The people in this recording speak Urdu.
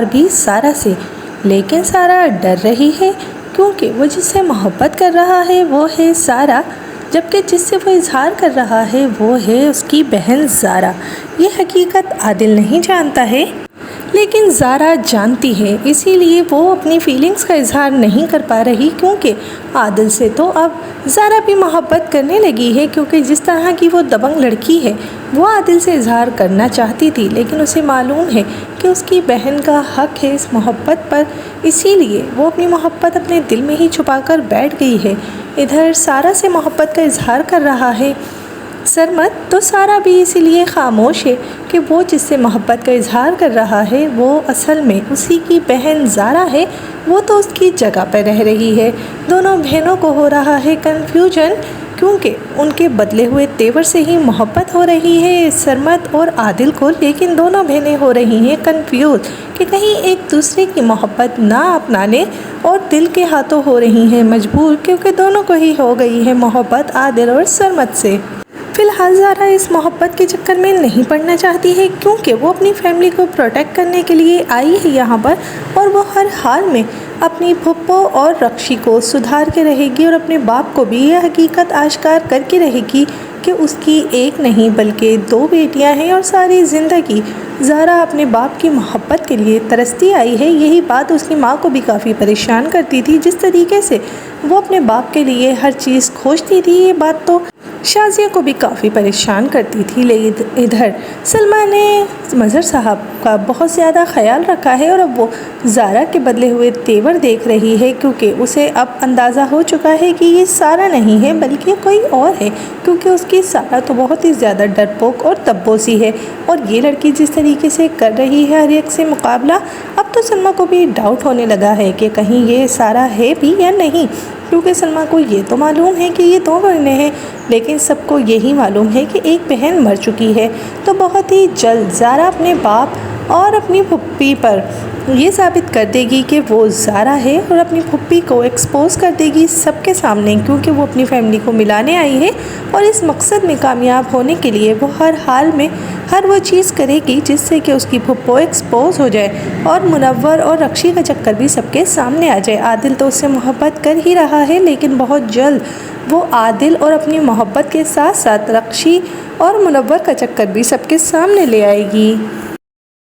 بھی سارا سے، لیکن سارا ڈر رہی ہے کیونکہ وہ جس سے محبت کر رہا ہے وہ ہے سارا، جبکہ جس سے وہ اظہار کر رہا ہے وہ ہے اس کی بہن زارا۔ یہ حقیقت عادل نہیں جانتا ہے، لیکن زارا جانتی ہے، اسی لیے وہ اپنی فیلنگز کا اظہار نہیں کر پا رہی کیونکہ عادل سے تو اب زارا بھی محبت کرنے لگی ہے، کیونکہ جس طرح کی وہ دبنگ لڑکی ہے وہ عادل سے اظہار کرنا چاہتی تھی، لیکن اسے معلوم ہے کہ اس کی بہن کا حق ہے اس محبت پر، اسی لیے وہ اپنی محبت اپنے دل میں ہی چھپا کر بیٹھ گئی ہے۔ ادھر سارا سے محبت کا اظہار کر رہا ہے سرمد، تو سارا بھی اسی لیے خاموش ہے کہ وہ جس سے محبت کا اظہار کر رہا ہے وہ اصل میں اسی کی بہن زارا ہے، وہ تو اس کی جگہ پہ رہ رہی ہے۔ دونوں بہنوں کو ہو رہا ہے کنفیوژن، کیونکہ ان کے بدلے ہوئے تیور سے ہی محبت ہو رہی ہے سرمد اور عادل کو، لیکن دونوں بہنیں ہو رہی ہیں کنفیوز کہ کہیں ایک دوسرے کی محبت نہ اپنانے اور دل کے ہاتھوں ہو رہی ہیں مجبور، کیونکہ دونوں کو ہی ہو گئی ہے محبت عادل اور سرمد سے۔ فی الحال زارا اس محبت کے چکر میں نہیں پڑنا چاہتی ہے، کیونکہ وہ اپنی فیملی کو پروٹیکٹ کرنے کے لیے آئی ہے یہاں پر، اور وہ ہر حال میں اپنی پھپھو اور رکشی کو سدھار کے رہے گی اور اپنے باپ کو بھی یہ حقیقت آشکار کر کے رہے گی کہ اس کی ایک نہیں بلکہ 2 بیٹیاں ہیں، اور ساری زندگی زارا اپنے باپ کی محبت کے لیے ترستی آئی ہے۔ یہی بات اس کی ماں کو بھی کافی پریشان کرتی تھی، جس طریقے سے وہ اپنے باپ کے لیے ہر چیز کھوجتی تھی، یہ بات تو شازیہ کو بھی کافی پریشان کرتی تھی۔ لیکن ادھر سلمیٰ نے مظہر صاحب کا بہت زیادہ خیال رکھا ہے، اور اب وہ زارا کے بدلے ہوئے تیور دیکھ رہی ہے، کیونکہ اسے اب اندازہ ہو چکا ہے کہ یہ سارا نہیں ہے بلکہ کوئی اور ہے، کیونکہ اس کی سارا تو بہت ہی زیادہ ڈرپوک اور تبو سی ہے، اور یہ لڑکی جس طریقے سے کر رہی ہے ہر ایک سے مقابلہ، اب تو سلمیٰ کو بھی ڈاؤٹ ہونے لگا ہے کہ کہیں یہ سارا ہے بھی یا نہیں، کیونکہ سلمیٰ کو یہ تو معلوم ہے کہ یہ 2 بہنیں ہیں، لیکن سب کو یہی معلوم ہے کہ ایک بہن مر چکی ہے۔ تو بہت ہی جلد زارا اپنے باپ اور اپنی پھپھی پر یہ ثابت کر دے گی کہ وہ زارا ہے، اور اپنی پھپھی کو ایکسپوز کر دے گی سب کے سامنے، کیونکہ وہ اپنی فیملی کو ملانے آئی ہے، اور اس مقصد میں کامیاب ہونے کے لیے وہ ہر حال میں ہر وہ چیز کرے گی جس سے کہ اس کی پھپھو ایکسپوز ہو جائے، اور منور اور رکشی کا چکر بھی سب کے سامنے آ جائے۔ عادل تو اس سے محبت کر ہی رہا ہے، لیکن بہت جلد وہ عادل اور اپنی محبت کے ساتھ ساتھ رکشی اور منور کا چکر بھی سب کے سامنے لے آئے گی۔